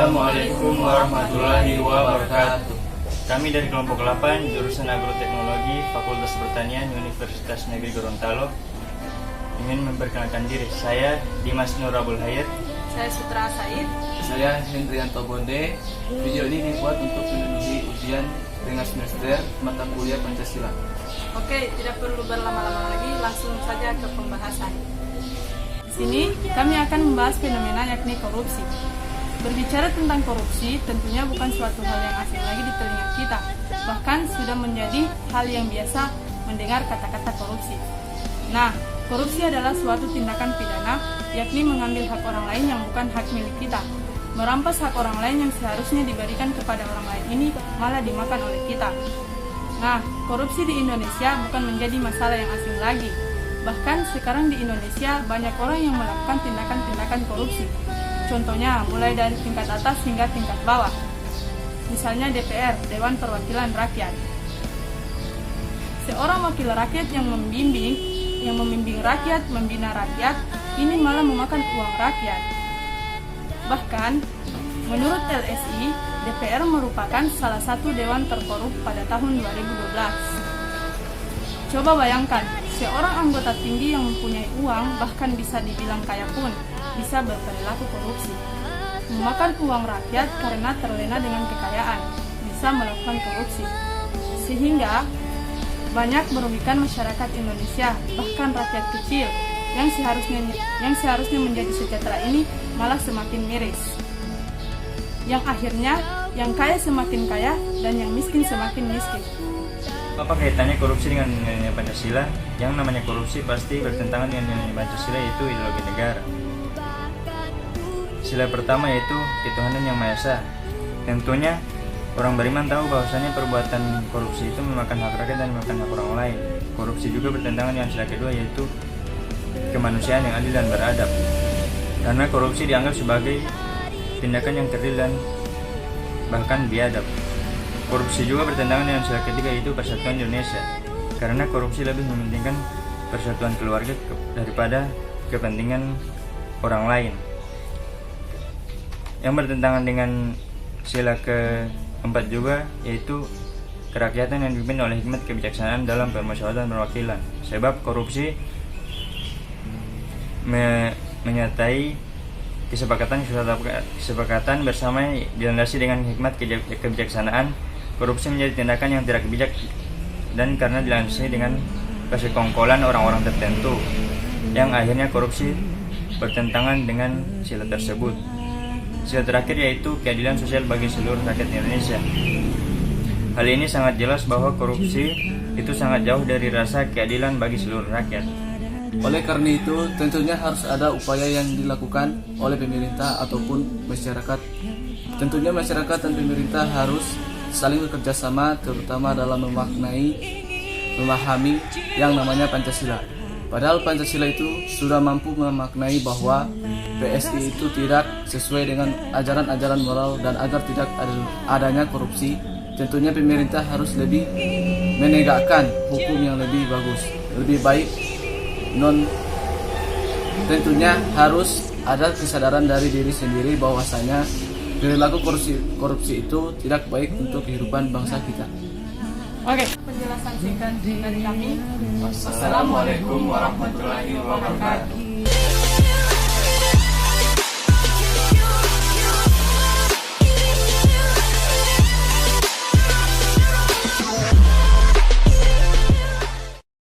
Assalamualaikum warahmatullahi wabarakatuh. Kami dari kelompok 8 jurusan Agroteknologi Fakultas Pertanian Universitas Negeri Gorontalo ingin memperkenalkan diri. Saya Dimas Nur Abul Hayat. Saya Sutra Said. Saya Hendrianto Bonde. Video ini dibuat untuk memenuhi ujian dengan semester mata kuliah Pancasila. Oke, tidak perlu berlama-lama lagi, langsung saja ke pembahasan. Di sini kami akan membahas fenomena yakni korupsi. Berbicara tentang korupsi tentunya bukan suatu hal yang asing lagi di telinga kita. Bahkan sudah menjadi hal yang biasa mendengar kata-kata korupsi. Nah, korupsi adalah suatu tindakan pidana, yakni mengambil hak orang lain yang bukan hak milik kita. Merampas hak orang lain yang seharusnya diberikan kepada orang lain ini malah dimakan oleh kita. Nah, korupsi di Indonesia bukan menjadi masalah yang asing lagi. Bahkan sekarang di Indonesia banyak orang yang melakukan tindakan-tindakan korupsi. Contohnya mulai dari tingkat atas hingga tingkat bawah. Misalnya DPR, Dewan Perwakilan Rakyat. Seorang wakil rakyat yang membimbing rakyat, membina rakyat, ini malah memakan uang rakyat. Bahkan, menurut LSI, DPR merupakan salah satu dewan terkorup pada tahun 2012. Coba bayangkan, seorang anggota tinggi yang mempunyai uang, bahkan bisa dibilang kaya pun, bisa berperilaku korupsi. Memakan uang rakyat karena terlena dengan kekayaan, bisa melakukan korupsi. Sehingga, banyak merugikan masyarakat Indonesia, bahkan rakyat kecil, yang seharusnya menjadi sejahtera ini malah semakin miris. Yang akhirnya, yang kaya semakin kaya dan yang miskin semakin miskin. Apa kaitannya korupsi dengan nilai Pancasila? Yang namanya korupsi pasti bertentangan dengan nilai Pancasila, yaitu ideologi negara. Sila pertama yaitu ketuhanan yang Maha Esa. Tentunya orang beriman tahu bahwasanya perbuatan korupsi itu memakan hak rakyat dan memakan hak orang lain. Korupsi juga bertentangan dengan sila kedua, yaitu kemanusiaan yang adil dan beradab. Karena korupsi dianggap sebagai tindakan yang terdil dan bahkan biadab. Korupsi juga bertentangan dengan sila ketiga, yaitu persatuan Indonesia. Karena korupsi lebih mementingkan persatuan keluarga daripada kepentingan orang lain. Yang bertentangan dengan sila keempat juga, yaitu kerakyatan yang dipimpin oleh hikmat kebijaksanaan dalam permusyawaratan perwakilan. Sebab korupsi menyertai kesepakatan bersama dilandasi dengan hikmat kebijaksanaan. Korupsi menjadi tindakan yang tidak bijak dan karena dilandasi dengan kesekongkolan orang-orang tertentu, yang akhirnya korupsi bertentangan dengan sila tersebut. Sila terakhir yaitu keadilan sosial bagi seluruh rakyat Indonesia. Hal ini sangat jelas bahwa korupsi itu sangat jauh dari rasa keadilan bagi seluruh rakyat. Oleh karena itu, tentunya harus ada upaya yang dilakukan oleh pemerintah ataupun masyarakat. Tentunya masyarakat dan pemerintah harus saling bekerja sama, terutama dalam memahami yang namanya Pancasila. Padahal Pancasila itu sudah mampu memaknai bahwa PSI itu tidak sesuai dengan ajaran-ajaran moral, dan agar tidak adanya korupsi, tentunya pemerintah harus lebih menegakkan hukum yang lebih bagus, lebih baik. Tentunya harus ada kesadaran dari diri sendiri bahwasanya perilaku korupsi itu tidak baik untuk kehidupan bangsa kita. Oke, penjelasan singkat dari kami. Wassalamualaikum warahmatullahi wabarakatuh.